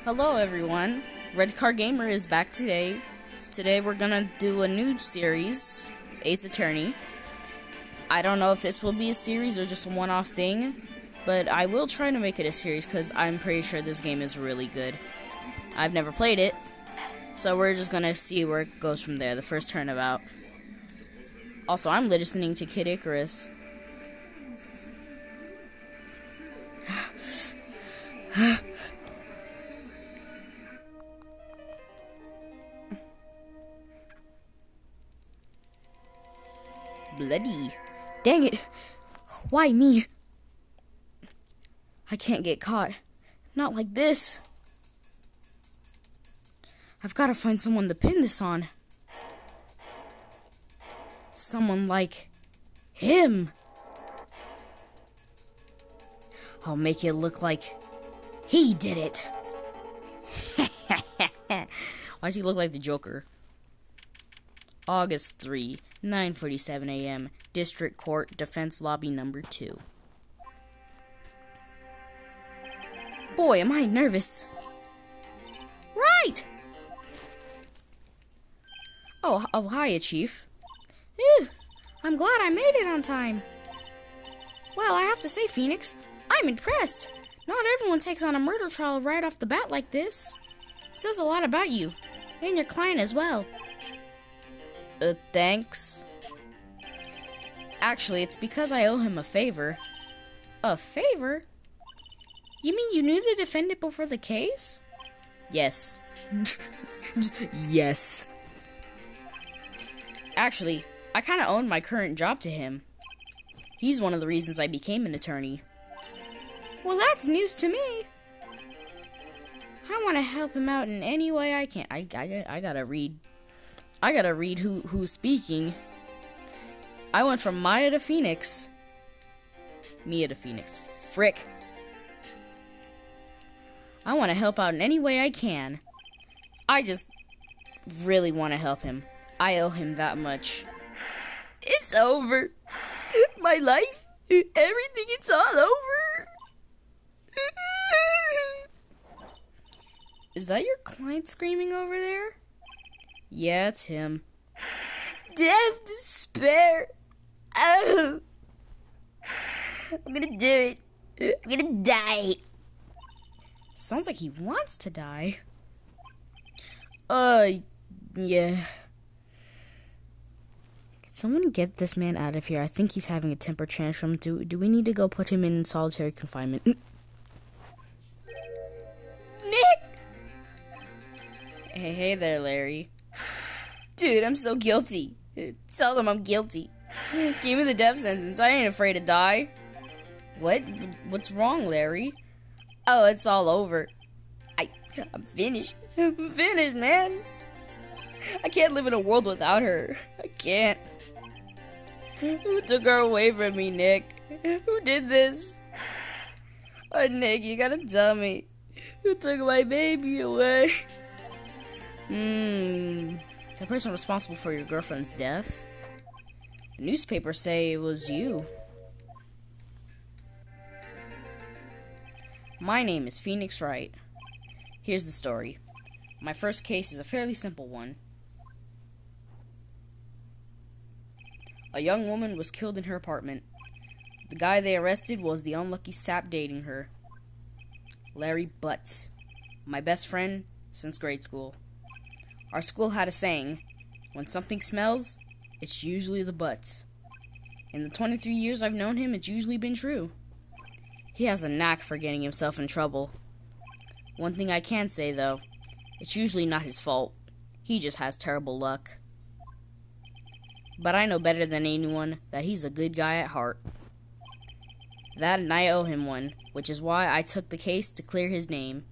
Hello everyone, RedCarGamer is back today. Today we're gonna do a new series, Ace Attorney. I don't know if this will be a series or just a one-off thing, but I will try to make it a series because I'm pretty sure this game is really good. I've never played it, so we're just gonna see where it goes from there, the first turnabout. Also, I'm listening to Kid Icarus. Bloody. Dang it. Why me? I can't get caught. Not like this. I've got to find someone to pin this on. Someone like him. I'll make it look like he did it. Why does he look like the Joker? August 3, 9:47 a.m. District Court, Defense Lobby number 2. Boy, am I nervous. Right! Oh, hiya, Chief. Ew, I'm glad I made it on time. Well, I have to say, Phoenix, I'm impressed. Not everyone takes on a murder trial right off the bat like this. It says a lot about you, and your client as well. Thanks. Actually, it's because I owe him a favor. A favor? You mean you knew the defendant before the case? Yes. Yes. Actually, I kind of own my current job to him. He's one of the reasons I became an attorney. Well, that's news to me. I want to help him out in any way I can. I gotta read. I gotta read who's speaking. I went from Maya to Phoenix. Mia to Phoenix. Frick. I want to help out in any way I can. I just really want to help him. I owe him that much. It's over. My life, everything, it's all over. Is that your client screaming over there? Yeah, it's him. Death, despair. Oh. I'm gonna do it. I'm gonna die. Sounds like he wants to die. Yeah. Can someone get this man out of here? I think he's having a temper tantrum. Do we need to go put him in solitary confinement? Nick! Hey there, Larry. Dude, I'm so guilty. Tell them I'm guilty. Give me the death sentence. I ain't afraid to die. What? What's wrong, Larry? Oh, it's all over. I'm finished. I'm finished, man. I can't live in a world without her. I can't. Who took her away from me, Nick? Who did this? Oh, Nick, you gotta tell me. Who took my baby away? The person responsible for your girlfriend's death? The newspapers say it was you. My name is Phoenix Wright. Here's the story. My first case is a fairly simple one. A young woman was killed in her apartment. The guy they arrested was the unlucky sap dating her. Larry Butts. My best friend since grade school. Our school had a saying, when something smells, it's usually the butts. In the 23 years I've known him, it's usually been true. He has a knack for getting himself in trouble. One thing I can say, though, it's usually not his fault. He just has terrible luck. But I know better than anyone that he's a good guy at heart. That and I owe him one, which is why I took the case to clear his name.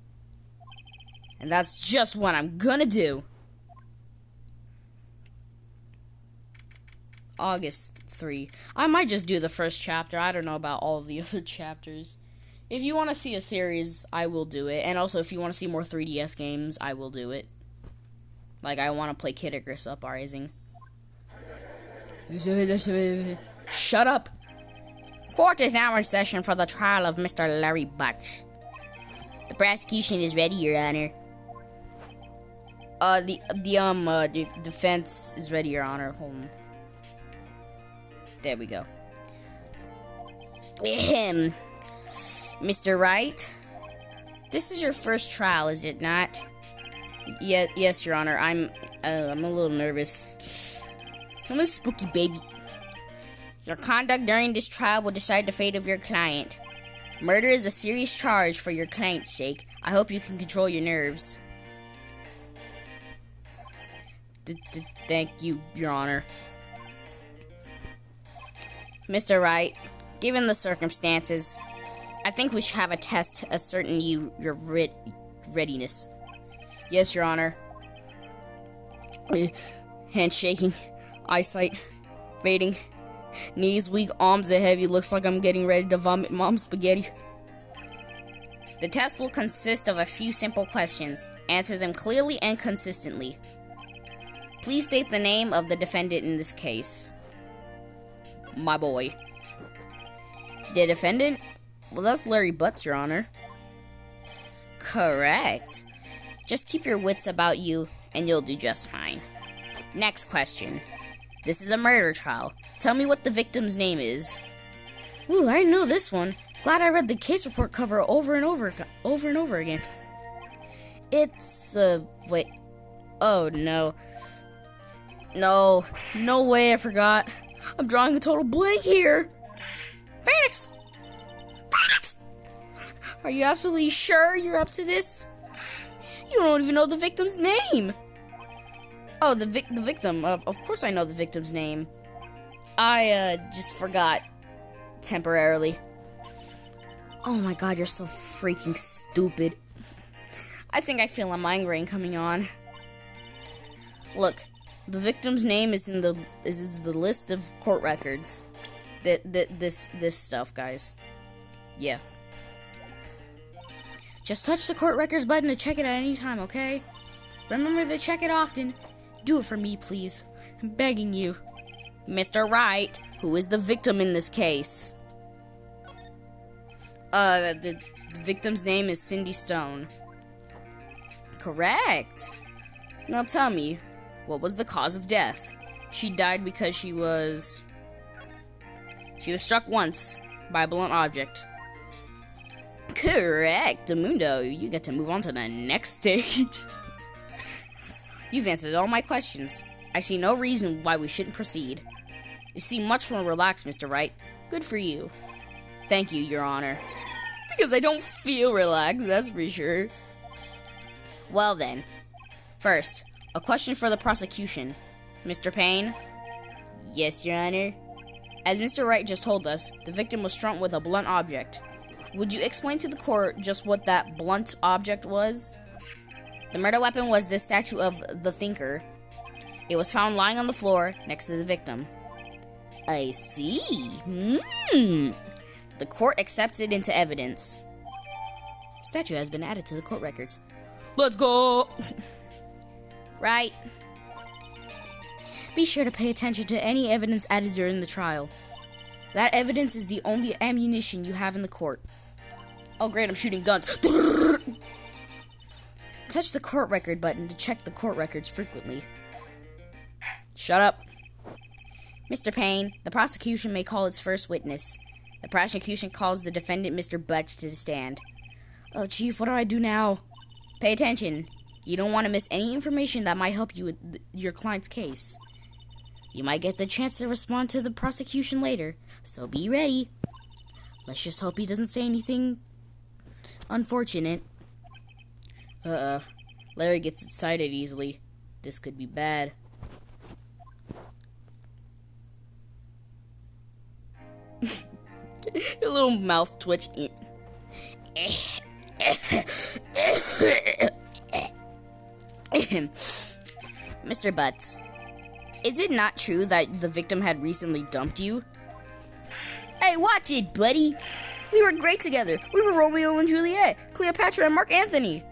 And that's just what I'm gonna do. August 3. I might just do the first chapter. I don't know about all of the other chapters. If you want to see a series, I will do it. And also, if you want to see more 3DS games, I will do it. Like, I want to play Kid Icarus Uprising. Shut up! Court is now in session for the trial of Mr. Larry Butts. The prosecution is ready, Your Honor. The defense is ready, Your Honor. Hold on. There we go. Mr. Wright, this is your first trial, is it not? Yes, Your Honor. I'm a little nervous. I'm a spooky baby. Your conduct during this trial will decide the fate of your client. Murder is a serious charge for your client's sake. I hope you can control your nerves. Thank you, Your Honor. Mr. Wright, given the circumstances, I think we should have a test to ascertain your readiness. Yes, Your Honor. Hand shaking, eyesight fading, knees weak, arms are heavy. Looks like I'm getting ready to vomit mom's spaghetti. The test will consist of a few simple questions. Answer them clearly and consistently. Please state the name of the defendant in this case. My boy. The defendant? Well, that's Larry Butts, Your Honor. Correct. Just keep your wits about you, and you'll do just fine. Next question. This is a murder trial. Tell me what the victim's name is. Ooh, I know this one. Glad I read the case report cover over and over again. It's, wait. Oh, no. No way, I forgot. I'm drawing a total blank here. Phoenix! Are you absolutely sure you're up to this? You don't even know the victim's name. Oh, the victim. Of course I know the victim's name. I, just forgot. Temporarily. Oh my god, you're so freaking stupid. I think I feel a migraine coming on. Look, the victim's name is in the list of court records. This stuff, guys. Yeah. Just touch the court records button to check it at any time, okay? Remember to check it often. Do it for me, please. I'm begging you. Mr. Wright, who is the victim in this case? The victim's name is Cindy Stone. Correct. Now tell me, what was the cause of death? She died because she was struck once by a blunt object. Correct, Mundo. You get to move on to the next stage. You've answered all my questions. I see no reason why we shouldn't proceed. You seem much more relaxed, Mr. Wright. Good for you. Thank you, Your Honor. Because I don't feel relaxed, that's for sure. Well then. First, a question for the prosecution. Mr. Payne? Yes, Your Honor. As Mr. Wright just told us, the victim was struck with a blunt object. Would you explain to the court just what that blunt object was? The murder weapon was the statue of the Thinker. It was found lying on the floor next to the victim. I see. The court accepts it into evidence. Statue has been added to the court records. Let's go! Right. Be sure to pay attention to any evidence added during the trial. That evidence is the only ammunition you have in the court. Oh great, I'm shooting guns. Touch the court record button to check the court records frequently. Shut up. Mr. Payne, the prosecution may call its first witness. The prosecution calls the defendant, Mr. Butts, to the stand. Oh, Chief, what do I do now? Pay attention. You don't want to miss any information that might help you with your client's case. You might get the chance to respond to the prosecution later, so be ready. Let's just hope he doesn't say anything unfortunate. Larry gets excited easily. This could be bad. A little mouth twitch. Mr. Butts, is it not true that the victim had recently dumped you? Hey, watch it, buddy. We were great together. We were Romeo and Juliet, Cleopatra and Mark Antony.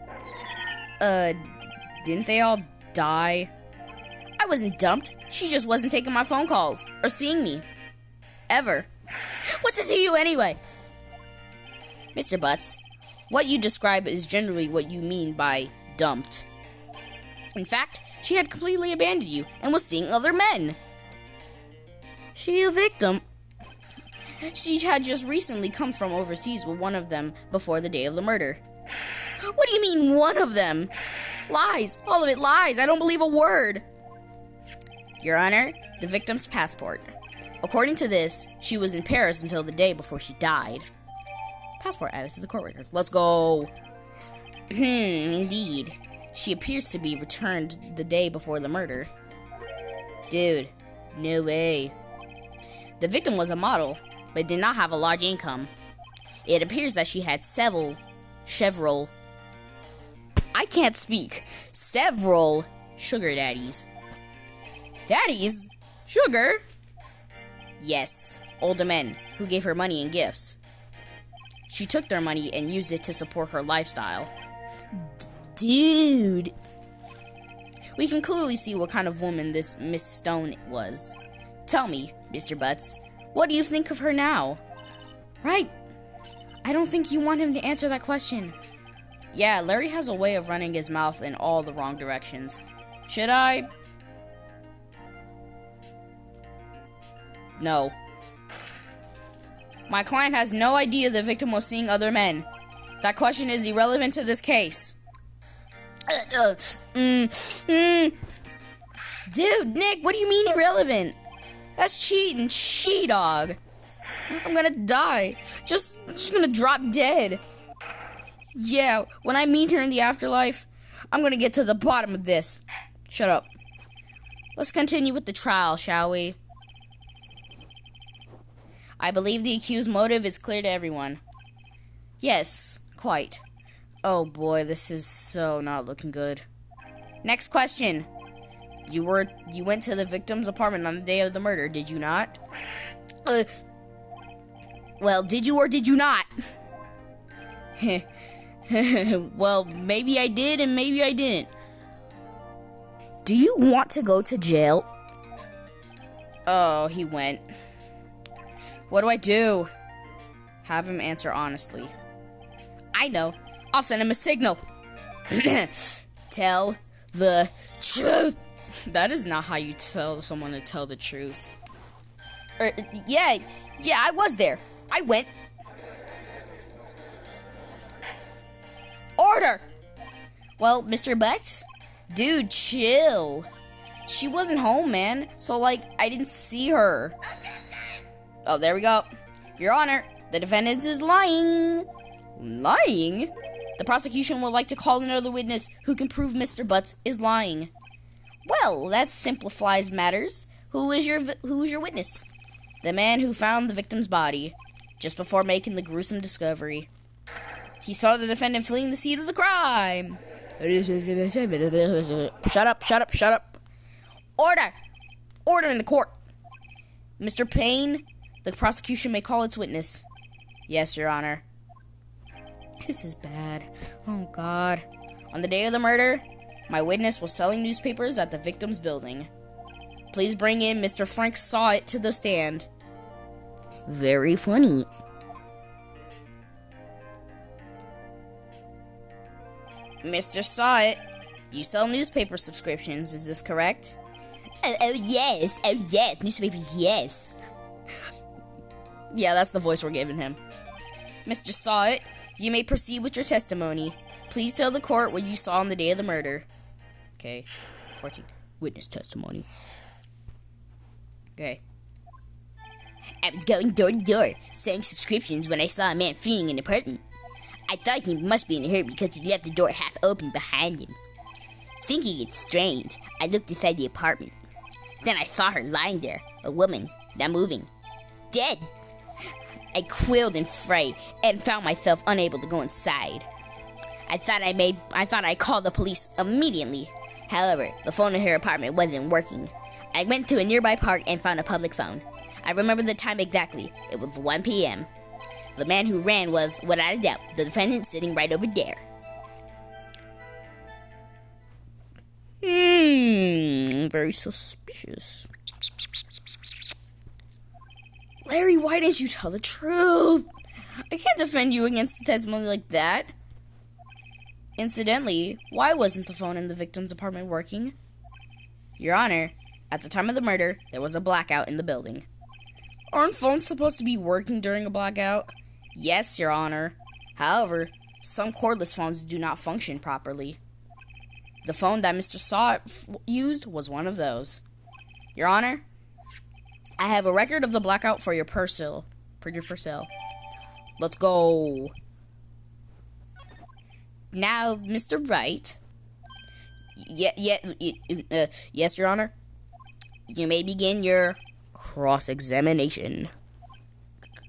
Didn't they all die? I wasn't dumped. She just wasn't taking my phone calls or seeing me. Ever. What's it to you anyway? Mr. Butts, What you describe is generally what you mean by dumped. In fact, she had completely abandoned you and was seeing other men. She a victim? She had just recently come from overseas with one of them before the day of the murder. What do you mean, one of them? Lies. All of it lies. I don't believe a word. Your Honor, the victim's passport. According to this, she was in Paris until the day before she died. Passport added to the court records. Let's go. Indeed. She appears to be returned the day before the murder. Dude, no way. The victim was a model, but did not have a large income. It appears that she had several sugar daddies. Daddies? Sugar? Yes, older men who gave her money and gifts. She took their money and used it to support her lifestyle. Dude. We can clearly see what kind of woman this Miss Stone was. Tell me, Mr. Butts, what do you think of her now? Right. I don't think you want him to answer that question. Yeah, Larry has a way of running his mouth in all the wrong directions. Should I? No. My client has no idea the victim was seeing other men. That question is irrelevant to this case. Dude, Nick, what do you mean irrelevant? That's cheating, she-dog. I'm gonna die. Just gonna drop dead. Yeah, when I meet her in the afterlife, I'm gonna get to the bottom of this. Shut up. Let's continue with the trial, shall we? I believe the accused's motive is clear to everyone. Yes, quite. Oh boy, this is so not looking good. Next question. You went to the victim's apartment on the day of the murder, did you not? Well, did you or did you not? Well, maybe I did and maybe I didn't. Do you want to go to jail? Oh, he went. What do I do? Have him answer honestly. I know. I'll send him a signal. Tell the truth. That is not how you tell someone to tell the truth. Yeah, I was there. I went. Order! Well, Mr. Butts? Dude, chill. She wasn't home, man. So, I didn't see her. Oh, there we go. Your Honor, the defendant is lying. Lying? The prosecution would like to call another witness who can prove Mr. Butts is lying. Well, that simplifies matters. Who is your witness? The man who found the victim's body just before making the gruesome discovery. He saw the defendant fleeing the scene of the crime. Shut up. Order in the court. Mr. Payne, the prosecution may call its witness. Yes, Your Honor. This is bad. Oh, God. On the day of the murder, my witness was selling newspapers at the victim's building. Please bring in Mr. Frank Saw It to the stand. Very funny. Mr. Saw It, you sell newspaper subscriptions, is this correct? Oh yes, newspapers, yes. Yeah, that's the voice we're giving him. Mr. Saw It, you may proceed with your testimony. Please tell the court what you saw on the day of the murder. Okay, 14. Witness testimony. Okay. I was going door to door, selling subscriptions when I saw a man fleeing an apartment. I thought he must be in a hurry because he left the door half open behind him. Thinking it strange, I looked inside the apartment. Then I saw her lying there, a woman, not moving, dead. I quailed in fright and found myself unable to go inside. I thought I'd call the police immediately. However, the phone in her apartment wasn't working. I went to a nearby park and found a public phone. I remember the time exactly. It was 1 p.m. The man who ran was, without a doubt, the defendant sitting right over there. Very suspicious. Larry, why didn't you tell the truth? I can't defend you against the testimony like that. Incidentally, why wasn't the phone in the victim's apartment working? Your Honor, at the time of the murder, there was a blackout in the building. Aren't phones supposed to be working during a blackout? Yes, Your Honor. However, some cordless phones do not function properly. The phone that Mr. Saw used was one of those. Your Honor, I have a record of the blackout for your purcell. Let's go. Now, Mr. Wright. Yes, Your Honor. You may begin your cross-examination.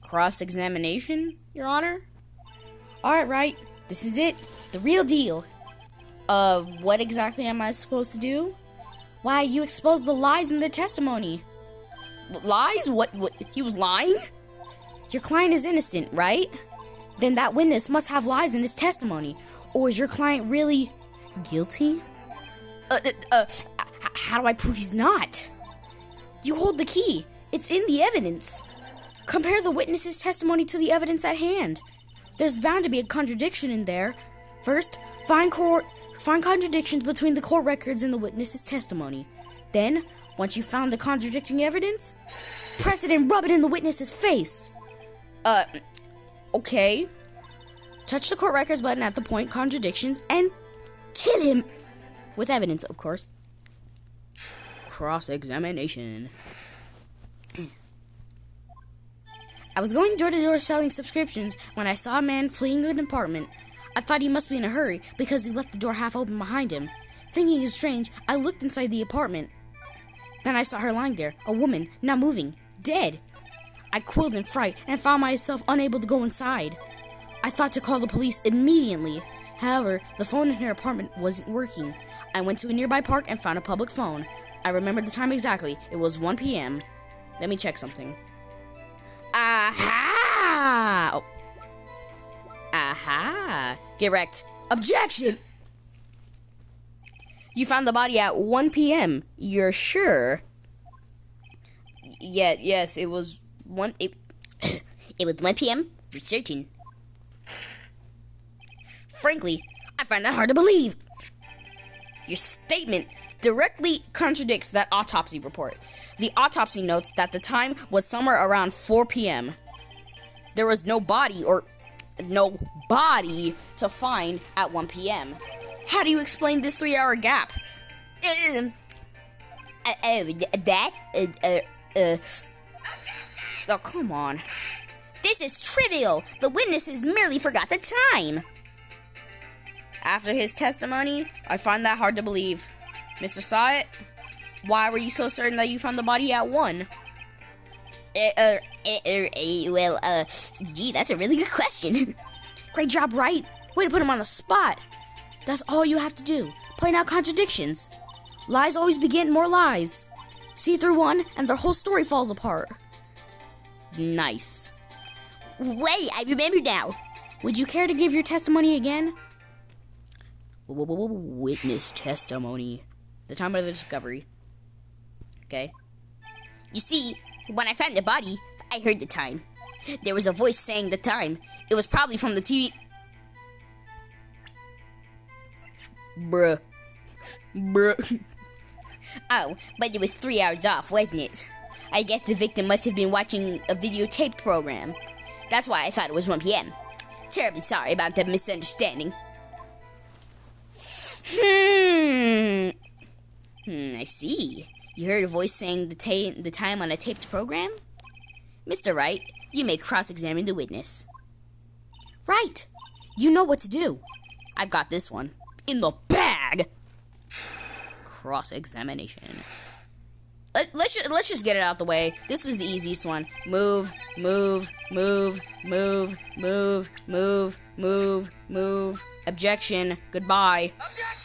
Cross-examination, Your Honor? Alright, Wright. This is it. The real deal. What exactly am I supposed to do? Why, you exposed the lies in their testimony. Lies? What? He was lying? Your client is innocent, right? Then that witness must have lies in his testimony. Or is your client really guilty? How do I prove he's not? You hold the key. It's in the evidence. Compare the witness's testimony to the evidence at hand. There's bound to be a contradiction in there. First, find contradictions between the court records and the witness's testimony. Then, once you've found the contradicting evidence, press it and rub it in the witness's face. Okay. Touch the court records button at the point contradictions and kill him. With evidence, of course. Cross-examination. I was going door to door selling subscriptions when I saw a man fleeing an apartment. I thought he must be in a hurry because he left the door half open behind him. Thinking it strange, I looked inside the apartment. Then I saw her lying there, a woman, not moving, dead. I quilled in fright and found myself unable to go inside. I thought to call the police immediately. However, the phone in her apartment wasn't working. I went to a nearby park and found a public phone. I remembered the time exactly. It was 1 p.m. Let me check something. Aha! Oh. Aha! Get wrecked. Objection! You found the body at 1 p.m. You're sure? Yes, it was 1... It was 1 p.m. for certain. Frankly, I find that hard to believe. Your statement directly contradicts that autopsy report. The autopsy notes that the time was somewhere around 4 p.m. There was no body to find at 1 p.m. How do you explain this 3-hour gap? Oh, come on. This is trivial. The witnesses merely forgot the time. After his testimony, I find that hard to believe. Mr. Syatt, why were you so certain that you found the body at 1? Gee, that's a really good question. Great job, Wright. Way to put him on the spot. That's all you have to do. Point out contradictions. Lies always beget more lies. See through one, and their whole story falls apart. Nice. Wait, I remember now. Would you care to give your testimony again? Witness testimony. The time of the discovery. Okay. You see, when I found the body, I heard the time. There was a voice saying the time. It was probably from the TV. Bruh. Oh, but it was 3 hours off, wasn't it? I guess the victim must have been watching a videotaped program. That's why I thought it was 1 p.m. Terribly sorry about the misunderstanding. I see. You heard a voice saying the time on a taped program? Mr. Wright, you may cross-examine the witness. Right. You know what to do. I've got this one. In the bag! Cross-examination. Let's just get it out the way. This is the easiest one. Move. Objection. Goodbye. Objection!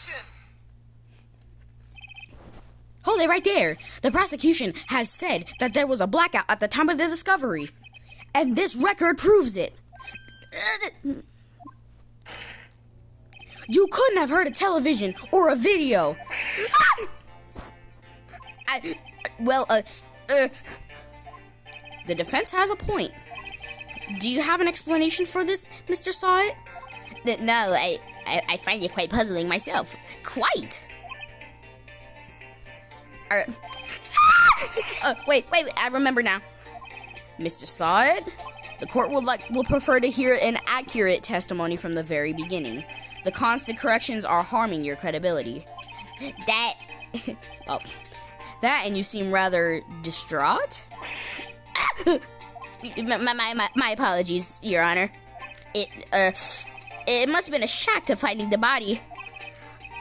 Hold it right there. The prosecution has said that there was a blackout at the time of the discovery. And this record proves it. You couldn't have heard a television or a video. The defense has a point. Do you have an explanation for this, Mr. Syatt? No, I find it quite puzzling myself. Quite. Wait, I remember now. Mr. Sod, the court will prefer to hear an accurate testimony from the very beginning. The constant corrections are harming your credibility. That... That, and you seem rather distraught? My apologies, Your Honor. It must have been a shock to finding the body.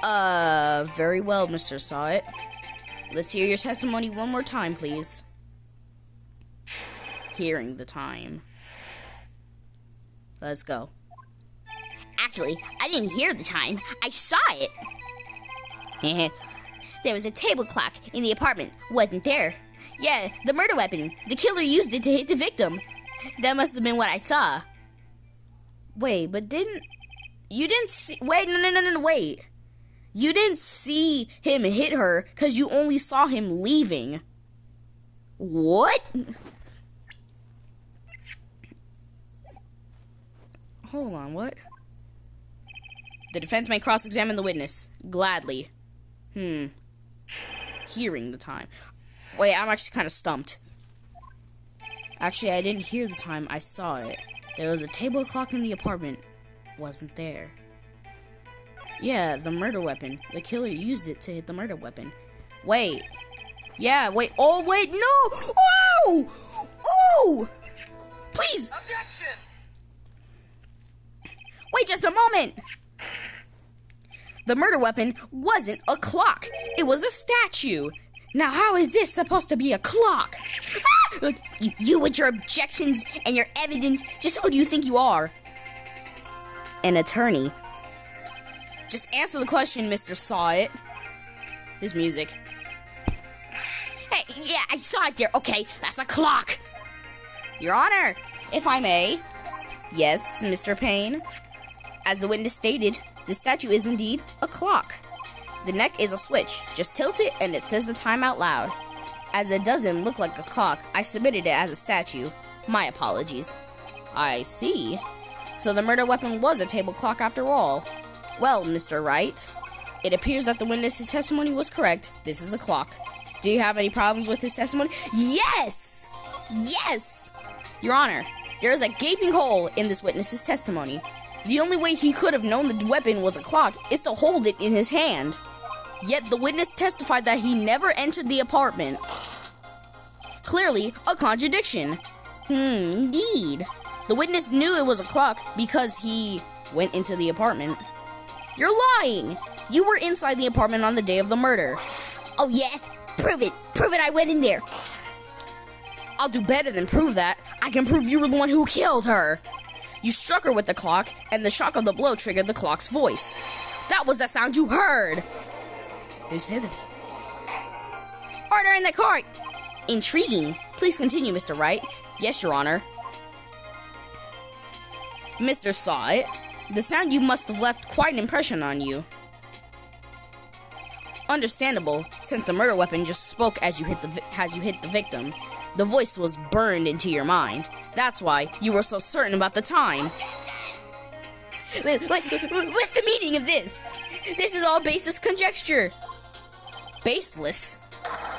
Very well, Mr. Sod. Let's hear your testimony one more time, please. Hearing the time. Let's go. Actually, I didn't hear the time. I saw it. There was a table clock in the apartment. Wasn't there? Yeah, the murder weapon. The killer used it to hit the victim. That must have been what I saw. Wait, but you didn't see... Wait, no, wait. You didn't see him hit her because you only saw him leaving. What? Hold on, what? The defense may cross-examine the witness. Gladly. Hearing the time. Wait, I'm actually kind of stumped. Actually, I didn't hear the time. I saw it. There was a table clock in the apartment. Wasn't there. Yeah, the murder weapon. The killer used it to hit the murder weapon. Wait. Yeah, wait. Oh, wait, no! Oh! Oh! Please! Objection! Wait just a moment! The murder weapon wasn't a clock. It was a statue. Now, how is this supposed to be a clock? Ah! You with your objections and your evidence, just who do you think you are? An attorney. Just answer the question, Mr. Saw It. His music. Hey, yeah, I saw it there. Okay, that's a clock. Your Honor, if I may. Yes, Mr. Payne. As the witness stated, the statue is indeed a clock. The neck is a switch. Just tilt it and it says the time out loud. As it doesn't look like a clock, I submitted it as a statue. My apologies. I see. So the murder weapon was a table clock after all. Well, Mr. Wright, it appears that the witness's testimony was correct. This is a clock. Do you have any problems with his testimony? Yes! Yes! Your Honor, there is a gaping hole in this witness's testimony. The only way he could have known the weapon was a clock is to hold it in his hand. Yet the witness testified that he never entered the apartment. Clearly, a contradiction. Indeed. The witness knew it was a clock because he went into the apartment. You're lying! You were inside the apartment on the day of the murder. Oh yeah? Prove it! Prove it I went in there! I'll do better than prove that. I can prove you were the one who killed her. You struck her with the clock, and the shock of the blow triggered the clock's voice. That was the sound you heard. It's hidden. Order in the court! Intriguing. Please continue, Mr. Wright. Yes, Your Honor. Mr. Saw It. The sound you must have left quite an impression on you. Understandable, since the murder weapon just spoke as you hit the victim. The voice was burned into your mind. That's why you were so certain about the time. What's the meaning of this? This is all baseless conjecture. Baseless?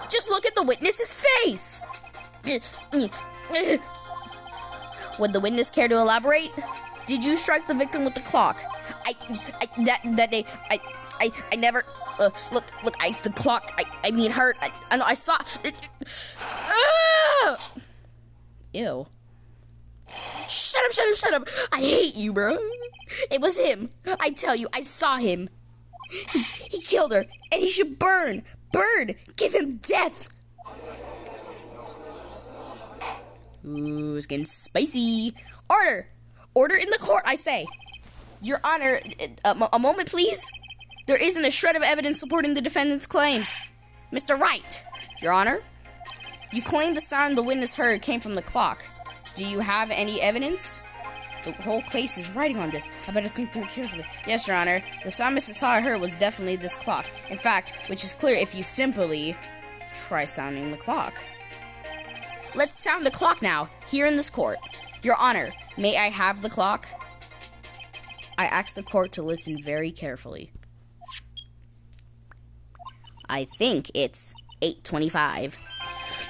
Just look at the witness's face. Would the witness care to elaborate? Did you strike the victim with the clock? That day, I never, look, the clock, her, I saw, Ew. Shut up, I hate you, bro. It was him, I tell you, I saw him. He killed her, and he should burn, give him death. Ooh, it's getting spicy. Order in the court, I say. Your Honor, a moment, please. There isn't a shred of evidence supporting the defendant's claims. Mr. Wright, Your Honor, you claim the sound the witness heard came from the clock. Do you have any evidence? The whole case is writing on this. I better think through it carefully. Yes, Your Honor, the sound Mr. Sawyer heard was definitely this clock. In fact, which is clear if you simply try sounding the clock. Let's sound the clock now, here in this court. Your Honor, may I have the clock? I ask the court to listen very carefully. I think it's 8:25.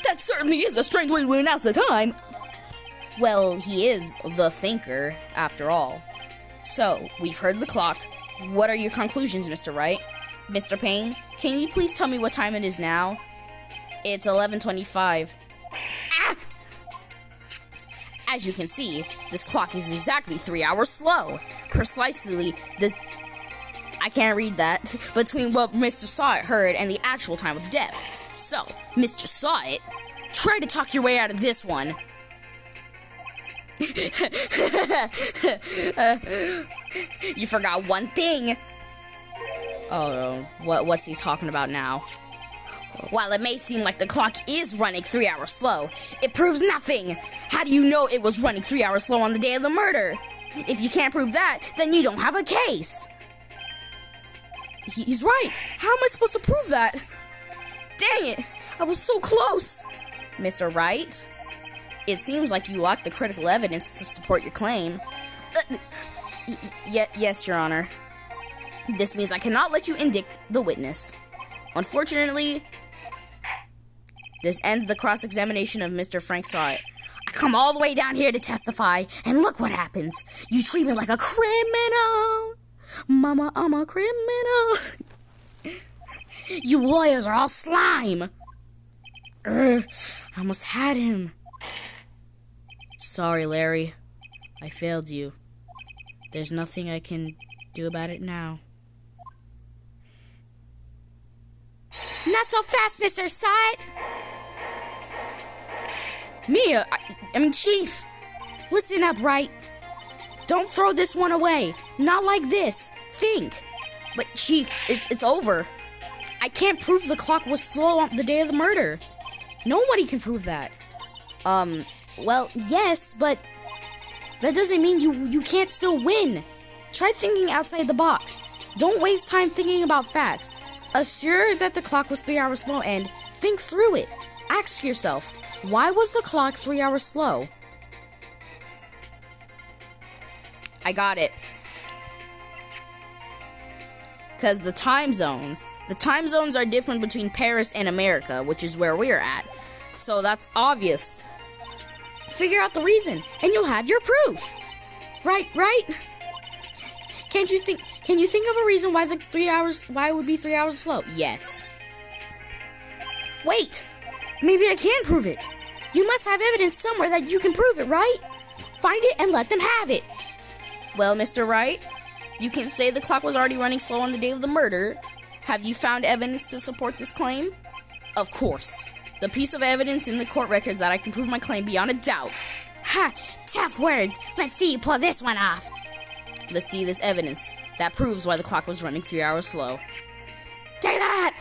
That certainly is a strange way to announce the time. Well, he is the thinker, after all. So, we've heard the clock. What are your conclusions, Mr. Wright? Mr. Payne, can you please tell me what time it is now? It's 11:25. Ah! As you can see, this clock is exactly 3 hours slow. Precisely I can't read that. Between what Mr. Sawit heard and the actual time of death. So, Mr. Sawit, try to talk your way out of this one. You forgot one thing. Oh, what's he talking about now? While it may seem like the clock is running 3 hours slow, it proves nothing. How do you know it was running 3 hours slow on the day of the murder? If you can't prove that, then you don't have a case. He's right. How am I supposed to prove that? Dang it, I was so close. Mr. Wright, it seems like you lack the critical evidence to support your claim. Yes, Your Honor. This means I cannot let you indict the witness. Unfortunately, this ends the cross-examination of Mr. Frank Sawit. I come all the way down here to testify, and look what happens. You treat me like a criminal. Mama, I'm a criminal. You lawyers are all slime. I almost had him. Sorry, Larry. I failed you. There's nothing I can do about it now. Not so fast, Mr. Sawit. Mia, I mean, Chief. Listen up, Wright. Don't throw this one away. Not like this. Think. But, Chief, it's over. I can't prove the clock was slow on the day of the murder. Nobody can prove that. Well, yes, but that doesn't mean you can't still win. Try thinking outside the box. Don't waste time thinking about facts. Assure that the clock was 3 hours slow and think through it. Ask yourself, why was the clock 3 hours slow? I got it. Because the time zones are different between Paris and America, which is where we're at. So that's obvious. Figure out the reason, and you'll have your proof. Right? Can you think of a reason why why it would be 3 hours slow? Yes. Wait, maybe I can prove it. You must have evidence somewhere that you can prove it, right? Find it and let them have it. Well, Mr. Wright, you can say the clock was already running slow on the day of the murder. Have you found evidence to support this claim? Of course. The piece of evidence in the court records that I can prove my claim beyond a doubt. Ha! Tough words. Let's see you pull this one off. Let's see this evidence that proves why the clock was running 3 hours slow. Take that!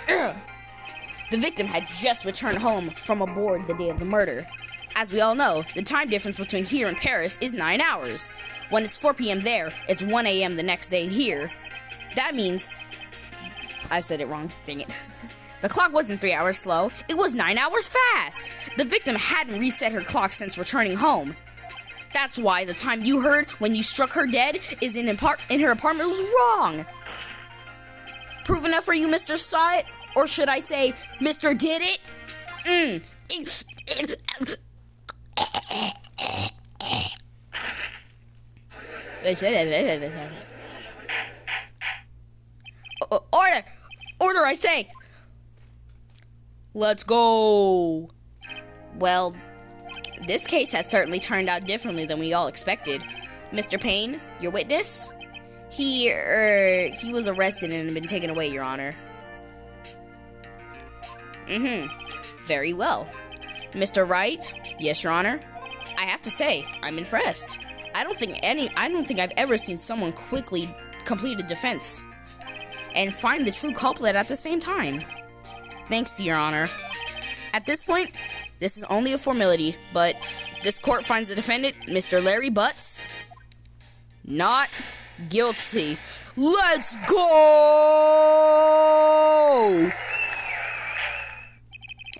Ugh. The victim had just returned home from aboard the day of the murder. As we all know, the time difference between here and Paris is 9 hours. When it's 4 p.m. there, it's 1 a.m. the next day here. That means... I said it wrong, dang it. The clock wasn't 3 hours slow, it was 9 hours fast. The victim hadn't reset her clock since returning home. That's why the time you heard when you struck her dead is in her apartment was wrong. Proof enough for you, Mr. Sawit? Or should I say, Mr. Did It? Order, I say! Let's go! Well, this case has certainly turned out differently than we all expected. Mr. Payne, your witness? He was arrested and been taken away, Your Honor. Very well. Mr. Wright? Yes, Your Honor? I have to say, I'm impressed. I don't think I've ever seen someone quickly complete a defense and find the true culprit at the same time. Thanks to Your Honor. At this point, this is only a formality, but this court finds the defendant, Mr. Larry Butts, not guilty. Let's go!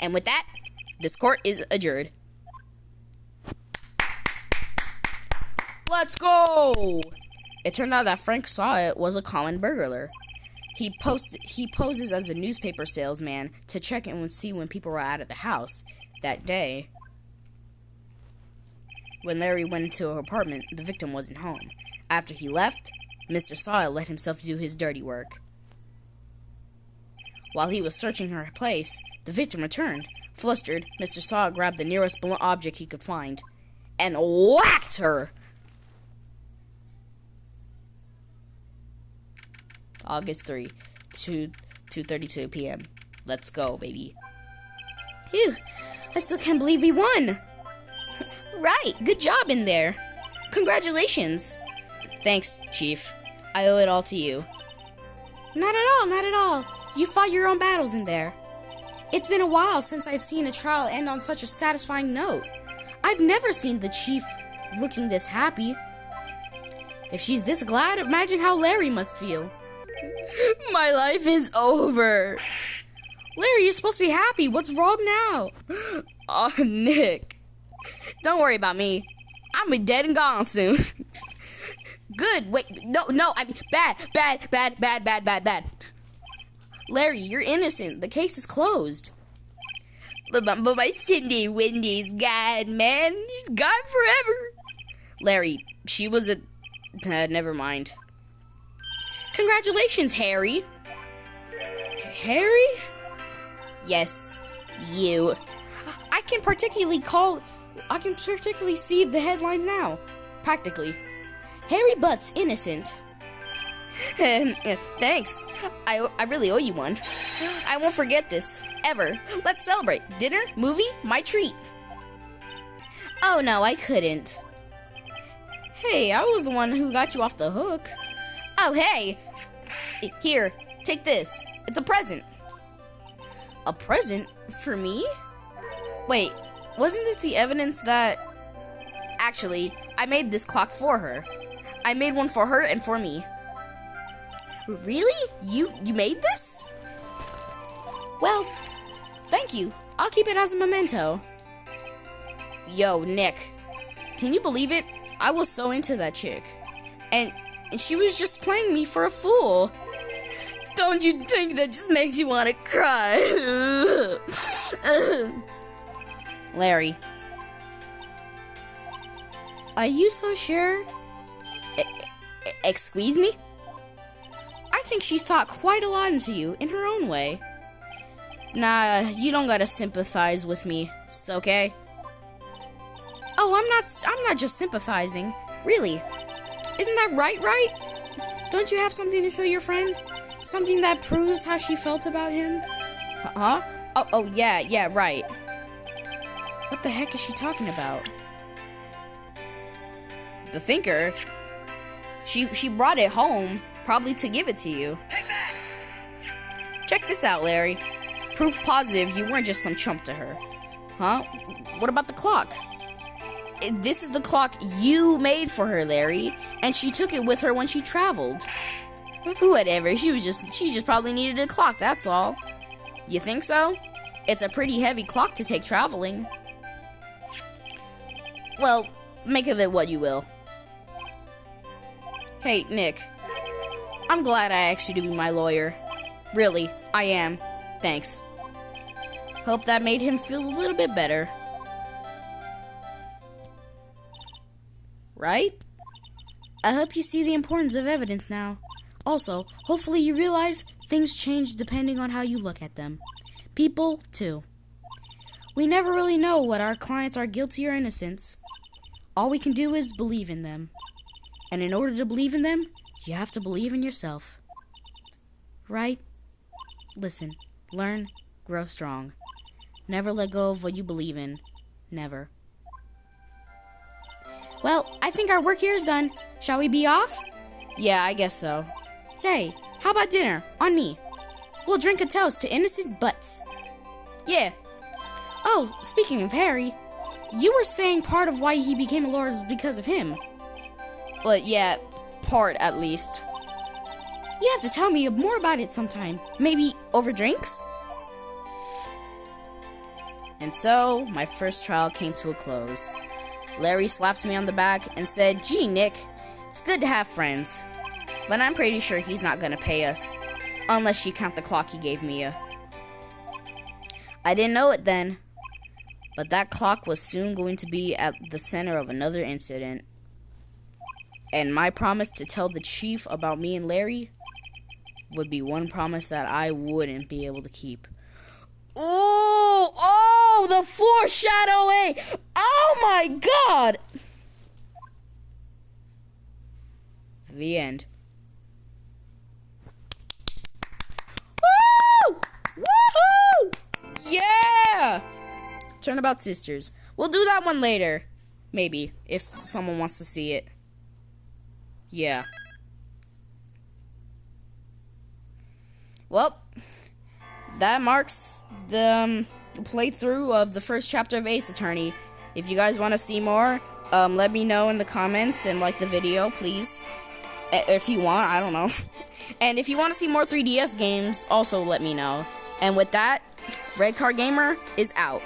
And with that, this court is adjourned. Let's go! It turned out that Frank saw it was a common burglar. He poses as a newspaper salesman to check and see when people were out of the house that day. When Larry went into her apartment, the victim wasn't home. After he left, Mr. Sawyer let himself do his dirty work. While he was searching her place, the victim returned. Flustered, Mr. Sawyer grabbed the nearest blunt object he could find and whacked her. August 3, 2:32 p.m. Let's go, baby. Phew, I still can't believe we won. Right, good job in there. Congratulations. Thanks, Chief. I owe it all to you. Not at all, not at all. You fought your own battles in there. It's been a while since I've seen a trial end on such a satisfying note. I've never seen the Chief looking this happy. If she's this glad, imagine how Larry must feel. My life is over. Larry, you're supposed to be happy. What's wrong now? Oh, Nick. Don't worry about me. I'm be dead and gone soon. Good. Wait. No. I mean, bad. Larry, you're innocent. The case is closed. But my Cindy Wendy's gone, man. She's gone forever. Larry, she was a... never mind. Congratulations, Harry. Harry? Yes, you. I can particularly see the headlines now. Practically. Harry Butt's innocent. Thanks. I really owe you one. I won't forget this, ever. Let's celebrate. Dinner, movie, my treat. Oh no, I couldn't. Hey, I was the one who got you off the hook. Oh, hey. Here, take this. It's a present. A present? For me? Wait, wasn't it the evidence that... Actually, I made this clock for her. I made one for her and for me. Really? You made this? Well, thank you. I'll keep it as a memento. Yo, Nick. Can you believe it? I was so into that chick. And she was just playing me for a fool. Don't you think that just makes you want to cry? Larry. Are you so sure? Excuse me? I think she's taught quite a lot into you in her own way. Nah, you don't gotta sympathize with me, it's okay? Oh, I'm not just sympathizing. Really. Isn't that right? Don't you have something to show your friend? Something that proves how she felt about him? Huh? Oh, yeah, right. What the heck is she talking about? The thinker? She brought it home, probably to give it to you. Check this out, Larry. Proof positive you weren't just some chump to her. Huh? What about the clock? This is the clock you made for her, Larry, and she took it with her when she traveled. Whatever, she just probably needed a clock, that's all. You think so? It's a pretty heavy clock to take traveling. Well, make of it what you will. Hey, Nick. I'm glad I asked you to be my lawyer. Really, I am. Thanks. Hope that made him feel a little bit better. Right? I hope you see the importance of evidence now. Also, hopefully you realize things change depending on how you look at them. People, too. We never really know what our clients are guilty or innocent. All we can do is believe in them. And in order to believe in them, you have to believe in yourself. Right? Listen, learn, grow strong. Never let go of what you believe in. Never. Well, I think our work here is done. Shall we be off? Yeah, I guess so. Say, how about dinner? On me. We'll drink a toast to innocent butts. Yeah. Oh, speaking of Harry, you were saying part of why he became a lord is because of him. Well, yeah, part at least. You have to tell me more about it sometime. Maybe over drinks? And so, my first trial came to a close. Larry slapped me on the back and said, "Gee, Nick, It's good to have friends, but I'm pretty sure he's not gonna pay us, unless you count the clock he gave Mia. I didn't know it then, but that clock was soon going to be at the center of another incident. And my promise to tell the chief about me and Larry would be one promise that I wouldn't be able to keep. Oh, the foreshadowing! Oh my god! The end. Woo! Woohoo! Yeah! Turnabout Sisters. We'll do that one later. Maybe, if someone wants to see it. Yeah. Well, that marks the playthrough of the first chapter of Ace Attorney. If you guys want to see more, let me know in the comments and like the video, please. If you want, I don't know. And if you want to see more 3DS games, also let me know. And with that, RedCarGamer is out.